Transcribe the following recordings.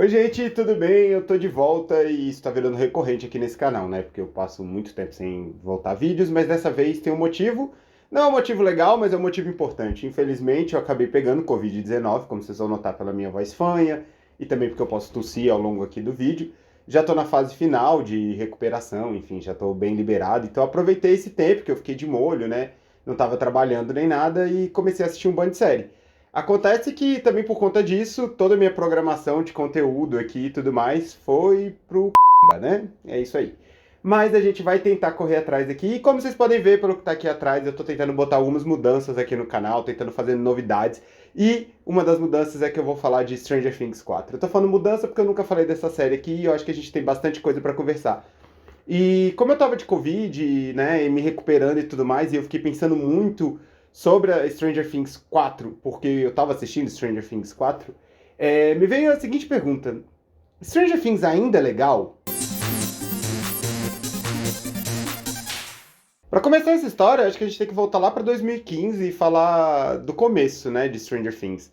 Oi, gente, tudo bem? Eu tô de volta e isso tá virando recorrente aqui nesse canal, né? Porque eu passo muito tempo sem voltar vídeos, mas dessa vez tem um motivo. Não é um motivo legal, mas é um motivo importante. Infelizmente, eu acabei pegando Covid-19, como vocês vão notar pela minha voz fanha, e também porque eu posso tossir ao longo aqui do vídeo. Já tô na fase final de recuperação, enfim, já tô bem liberado. Então aproveitei esse tempo que eu fiquei de molho, né? Não tava trabalhando nem nada e comecei a assistir um bando de série. Acontece que também por conta disso, toda a minha programação de conteúdo aqui e tudo mais foi pro né? É isso aí. Mas a gente vai tentar correr atrás aqui. E como vocês podem ver pelo que tá aqui atrás, eu tô tentando botar algumas mudanças aqui no canal, tentando fazer novidades. E uma das mudanças é que eu vou falar de Stranger Things 4. Eu tô falando mudança porque eu nunca falei dessa série aqui e eu acho que a gente tem bastante coisa pra conversar. E como eu tava de Covid, né, e me recuperando e tudo mais, e eu fiquei pensando muito sobre a Stranger Things 4, porque eu tava assistindo Stranger Things 4, me veio a seguinte pergunta: Stranger Things ainda é legal? Pra começar essa história, acho que a gente tem que voltar lá pra 2015 e falar do começo, né, de Stranger Things.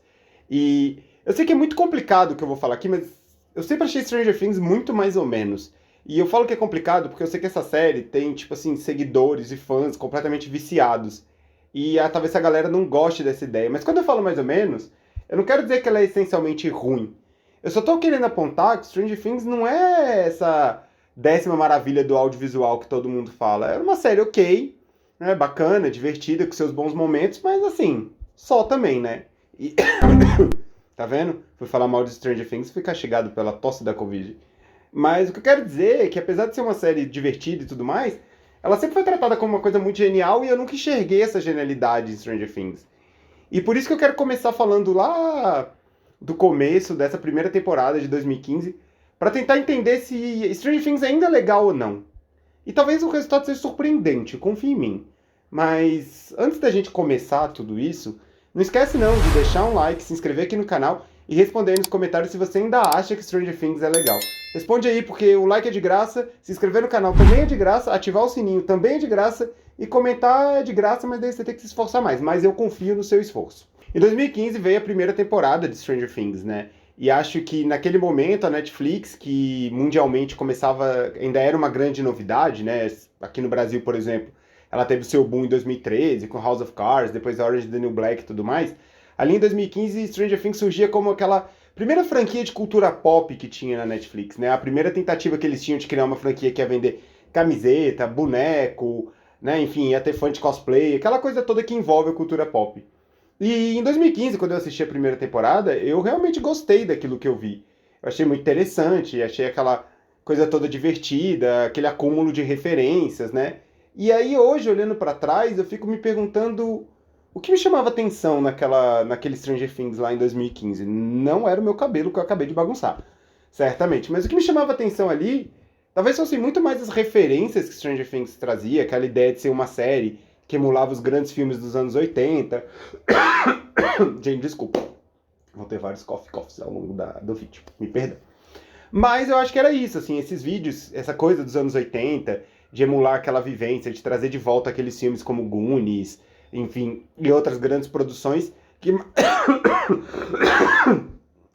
E eu sei que é muito complicado o que eu vou falar aqui, mas eu sempre achei Stranger Things muito mais ou menos. E eu falo que é complicado porque eu sei que essa série tem, tipo assim, seguidores e fãs completamente viciados. E talvez a galera não goste dessa ideia. Mas quando eu falo mais ou menos, eu não quero dizer que ela é essencialmente ruim. Eu só tô querendo apontar que Stranger Things não é essa décima maravilha do audiovisual que todo mundo fala. Era uma série ok, né, bacana, divertida, com seus bons momentos, mas assim, só também, né? E tá vendo? Fui falar mal de Stranger Things e fui castigado pela tosse da Covid. Mas o que eu quero dizer é que, apesar de ser uma série divertida e tudo mais, ela sempre foi tratada como uma coisa muito genial e eu nunca enxerguei essa genialidade em Stranger Things. E por isso que eu quero começar falando lá do começo dessa primeira temporada de 2015, para tentar entender se Stranger Things ainda é legal ou não. E talvez o resultado seja surpreendente, confie em mim. Mas antes da gente começar tudo isso, não esquece não de deixar um like, se inscrever aqui no canal e responder aí nos comentários se você ainda acha que Stranger Things é legal. Responde aí, porque o like é de graça, se inscrever no canal também é de graça, ativar o sininho também é de graça, e comentar é de graça, mas daí você tem que se esforçar mais. Mas eu confio no seu esforço. Em 2015 veio a primeira temporada de Stranger Things, né? E acho que naquele momento a Netflix, que mundialmente começava, ainda era uma grande novidade, né? Aqui no Brasil, por exemplo, ela teve o seu boom em 2013 com House of Cards, depois Orange is the New Black e tudo mais. Ali em 2015, Stranger Things surgia como aquela primeira franquia de cultura pop que tinha na Netflix, né? A primeira tentativa que eles tinham de criar uma franquia que ia vender camiseta, boneco, né? Enfim, ia ter fã de cosplay, aquela coisa toda que envolve a cultura pop. E em 2015, quando eu assisti a primeira temporada, eu realmente gostei daquilo que eu vi. Eu achei muito interessante, achei aquela coisa toda divertida, aquele acúmulo de referências, né? E aí hoje, olhando pra trás, eu fico me perguntando o que me chamava atenção naquele Stranger Things lá em 2015. Não era o meu cabelo que eu acabei de bagunçar, certamente. Mas o que me chamava atenção ali, talvez fossem muito mais as referências que Stranger Things trazia, aquela ideia de ser uma série que emulava os grandes filmes dos anos 80. Gente, desculpa. Vão ter vários coffee ao longo do vídeo. Me perdão. Mas eu acho que era isso, assim, esses vídeos, essa coisa dos anos 80, de emular aquela vivência, de trazer de volta aqueles filmes como Goonies, enfim, e outras grandes produções que,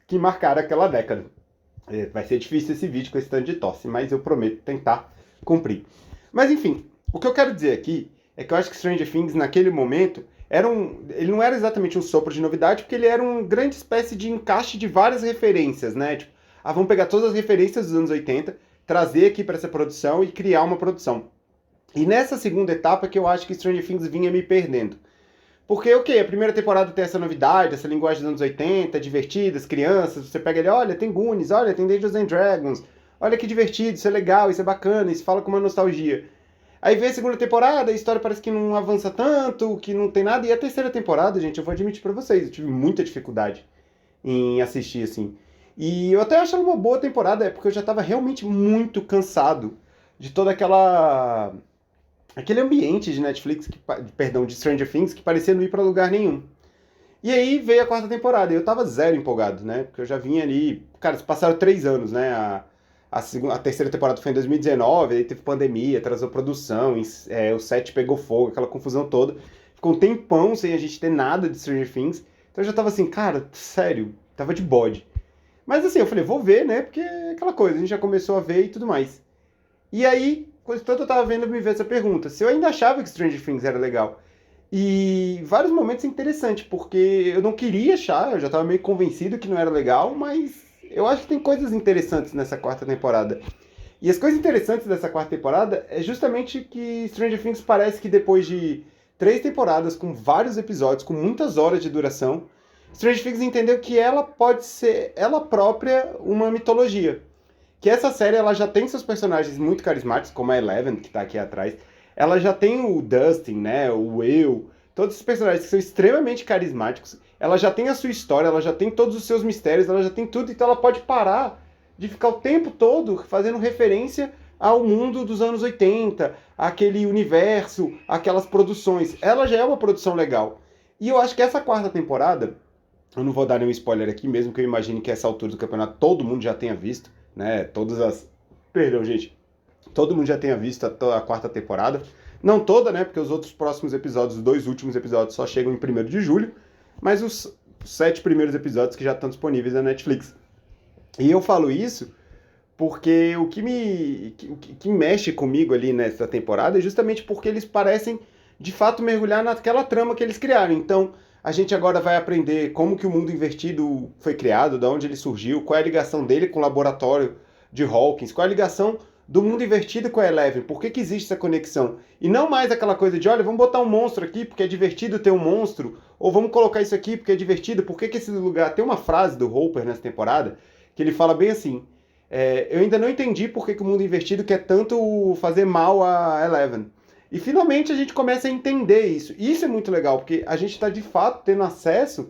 que marcaram aquela década. Vai ser difícil esse vídeo com esse tanto de tosse, mas eu prometo tentar cumprir. Mas enfim, o que eu quero dizer aqui é que eu acho que Stranger Things, naquele momento, ele não era exatamente um sopro de novidade, porque ele era uma grande espécie de encaixe de várias referências, né? Tipo, vamos pegar todas as referências dos anos 80, trazer aqui para essa produção e criar uma produção. E nessa segunda etapa que eu acho que Stranger Things vinha me perdendo. Porque, ok, a primeira temporada tem essa novidade, essa linguagem dos anos 80, divertida, as crianças, você pega ele, olha, tem Goonies, olha, tem Dungeons and Dragons, olha que divertido, isso é legal, isso é bacana, isso fala com uma nostalgia. Aí vem a segunda temporada, a história parece que não avança tanto, que não tem nada. E a terceira temporada, gente, eu vou admitir pra vocês, eu tive muita dificuldade em assistir, assim. E eu até acho ela uma boa temporada, porque eu já tava realmente muito cansado de toda aquele ambiente de Netflix, perdão, de Stranger Things, que parecia não ir pra lugar nenhum. E aí veio a quarta temporada, e eu tava zero empolgado, né? Porque eu já vinha ali... Cara, se passaram 3 anos, né? A terceira temporada foi em 2019, aí teve pandemia, atrasou produção, o set pegou fogo, aquela confusão toda. Ficou um tempão sem a gente ter nada de Stranger Things. Então eu já tava assim, cara, sério, tava de bode. Mas assim, eu falei, vou ver, né? Porque é aquela coisa, a gente já começou a ver e tudo mais. E aí, enquanto eu tava vendo, me veio essa pergunta. Se eu ainda achava que Stranger Things era legal. E vários momentos é interessante, porque eu não queria achar, eu já tava meio convencido que não era legal, mas eu acho que tem coisas interessantes nessa quarta temporada. E as coisas interessantes dessa quarta temporada é justamente que Stranger Things parece que depois de 3 temporadas, com vários episódios, com muitas horas de duração, Stranger Things entendeu que ela pode ser ela própria uma mitologia. Que essa série ela já tem seus personagens muito carismáticos, como a Eleven, que tá aqui atrás. Ela já tem o Dustin, né, o Will, todos os personagens que são extremamente carismáticos. Ela já tem a sua história, ela já tem todos os seus mistérios, ela já tem tudo, então ela pode parar de ficar o tempo todo fazendo referência ao mundo dos anos 80, aquele universo, aquelas produções. Ela já é uma produção legal. E eu acho que essa quarta temporada, eu não vou dar nenhum spoiler aqui, mesmo que eu imagine que essa altura do campeonato todo mundo já tenha visto, né? Todas as. Perdão, gente. Todo mundo já tenha visto a quarta temporada. Não toda, né? Porque os outros próximos episódios, os 2 últimos episódios, só chegam em 1º de julho. Mas os 7 primeiros episódios que já estão disponíveis na Netflix. E eu falo isso porque o que mexe comigo ali nessa temporada é justamente porque eles parecem de fato mergulhar naquela trama que eles criaram. Então, a gente agora vai aprender como que o mundo invertido foi criado, de onde ele surgiu, qual é a ligação dele com o laboratório de Hawkins, qual é a ligação do mundo invertido com a Eleven, por que existe essa conexão? E não mais aquela coisa de, olha, vamos botar um monstro aqui porque é divertido ter um monstro, ou vamos colocar isso aqui porque é divertido, por que esse lugar... Tem uma frase do Hopper nessa temporada que ele fala bem assim, eu ainda não entendi por que o mundo invertido quer tanto fazer mal a Eleven. E finalmente a gente começa a entender isso. E isso é muito legal, porque a gente está de fato tendo acesso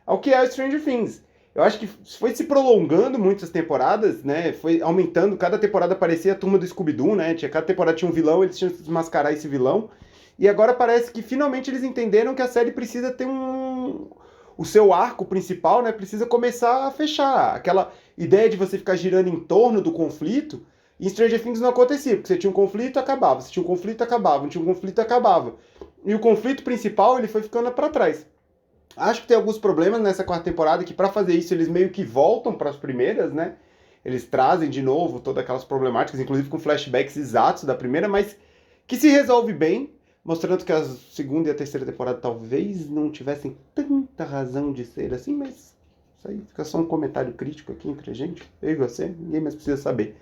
ao que é o Stranger Things. Eu acho que foi se prolongando muitas temporadas, né? Foi aumentando, cada temporada parecia a turma do Scooby-Doo, né? Cada temporada tinha um vilão, eles tinham que desmascarar esse vilão. E agora parece que finalmente eles entenderam que a série precisa ter o seu arco principal, né? Precisa começar a fechar. Aquela ideia de você ficar girando em torno do conflito, em Stranger Things não acontecia, porque você tinha um conflito, acabava. Você tinha um conflito, acabava. Não tinha um conflito, acabava. E o conflito principal, ele foi ficando para trás. Acho que tem alguns problemas nessa quarta temporada, que para fazer isso eles meio que voltam para as primeiras, né? Eles trazem de novo todas aquelas problemáticas, inclusive com flashbacks exatos da primeira, mas que se resolve bem, mostrando que a segunda e a terceira temporada talvez não tivessem tanta razão de ser assim, mas isso aí fica só um comentário crítico aqui entre a gente, eu e você, ninguém mais precisa saber.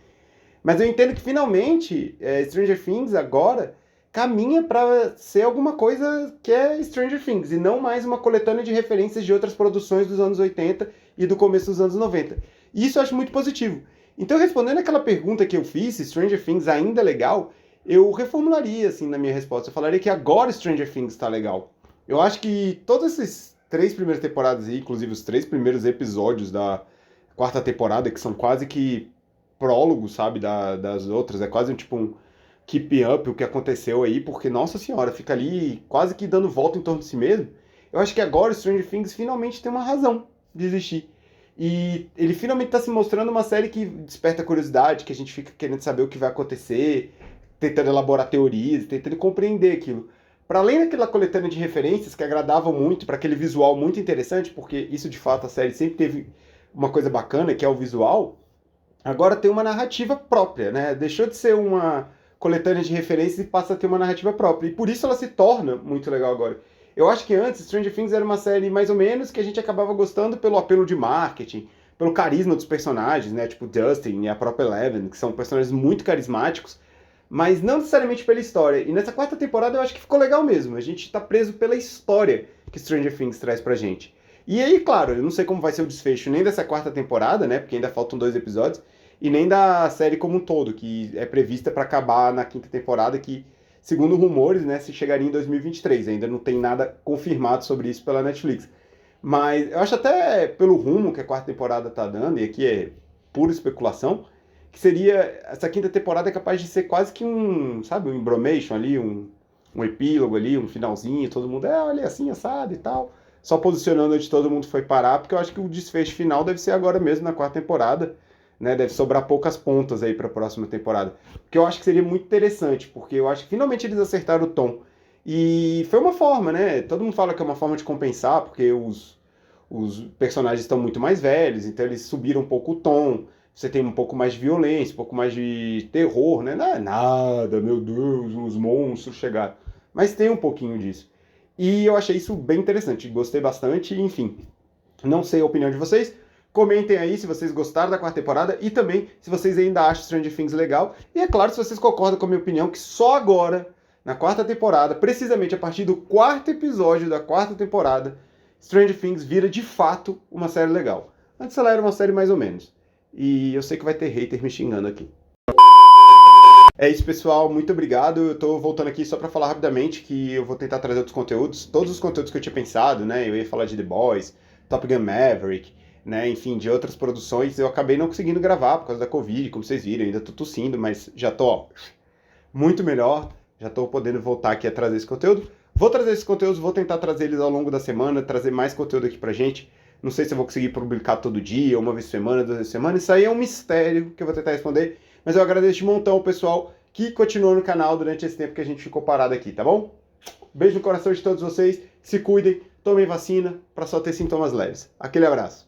Mas eu entendo que finalmente Stranger Things agora caminha para ser alguma coisa que é Stranger Things e não mais uma coletânea de referências de outras produções dos anos 80 e do começo dos anos 90. E isso eu acho muito positivo. Então, respondendo aquela pergunta que eu fiz, se Stranger Things ainda é legal, eu reformularia assim na minha resposta. Eu falaria que agora Stranger Things está legal. Eu acho que todas essas 3 primeiras temporadas, inclusive os 3 primeiros episódios da quarta temporada, que são quase que prólogos, sabe, das outras, é quase um keep up o que aconteceu aí, porque, nossa senhora, fica ali quase que dando volta em torno de si mesmo. Eu acho que agora o Stranger Things finalmente tem uma razão de existir. E ele finalmente está se mostrando uma série que desperta curiosidade, que a gente fica querendo saber o que vai acontecer, tentando elaborar teorias, tentando compreender aquilo. Para além daquela coletânea de referências que agradavam muito, para aquele visual muito interessante, porque isso de fato a série sempre teve uma coisa bacana, que é o visual, agora tem uma narrativa própria, né? Deixou de ser uma coletânea de referências e passa a ter uma narrativa própria. E por isso ela se torna muito legal agora. Eu acho que antes Stranger Things era uma série mais ou menos que a gente acabava gostando pelo apelo de marketing, pelo carisma dos personagens, né? Tipo Dustin e a própria Eleven, que são personagens muito carismáticos, mas não necessariamente pela história. E nessa quarta temporada eu acho que ficou legal mesmo. A gente tá preso pela história que Stranger Things traz pra gente. E aí, claro, eu não sei como vai ser o desfecho nem dessa quarta temporada, né? Porque ainda faltam 2 episódios, e nem da série como um todo, que é prevista para acabar na quinta temporada, que, segundo rumores, né, se chegaria em 2023. Ainda não tem nada confirmado sobre isso pela Netflix. Mas eu acho até pelo rumo que a quarta temporada tá dando, e aqui é pura especulação, que seria, essa quinta temporada é capaz de ser quase que sabe, um embromation ali, um epílogo ali, um finalzinho, todo mundo, olha, assim, assado e tal, só posicionando onde todo mundo foi parar, porque eu acho que o desfecho final deve ser agora mesmo na quarta temporada, né? Deve sobrar poucas pontas aí para a próxima temporada, porque eu acho que seria muito interessante, porque eu acho que finalmente eles acertaram o tom, e foi uma forma, né? Todo mundo fala que é uma forma de compensar, porque os personagens estão muito mais velhos, então eles subiram um pouco o tom, você tem um pouco mais de violência, um pouco mais de terror, né? Não é nada, meu Deus, os monstros chegaram. Mas tem um pouquinho disso. E eu achei isso bem interessante, gostei bastante, enfim. Não sei a opinião de vocês. Comentem aí se vocês gostaram da quarta temporada e também se vocês ainda acham Stranger Things legal. E é claro, se vocês concordam com a minha opinião, que só agora, na quarta temporada, precisamente a partir do quarto episódio da quarta temporada, Stranger Things vira de fato uma série legal. Antes ela era uma série mais ou menos. E eu sei que vai ter hater me xingando aqui. É isso, pessoal. Muito obrigado. Eu tô voltando aqui só pra falar rapidamente que eu vou tentar trazer outros conteúdos. Todos os conteúdos que eu tinha pensado, né? Eu ia falar de The Boys, Top Gun Maverick, né? Enfim, de outras produções. Eu acabei não conseguindo gravar por causa da Covid, como vocês viram. Ainda tô tossindo, mas já tô, ó, muito melhor. Já tô podendo voltar aqui a trazer esse conteúdo. Vou trazer esses conteúdos, vou tentar trazer eles ao longo da semana, trazer mais conteúdo aqui pra gente. Não sei se eu vou conseguir publicar todo dia, uma vez por semana, 2 vezes por semana. Isso aí é um mistério que eu vou tentar responder. Mas eu agradeço de montão o pessoal que continuou no canal durante esse tempo que a gente ficou parado aqui, tá bom? Beijo no coração de todos vocês. Se cuidem, tomem vacina para só ter sintomas leves. Aquele abraço.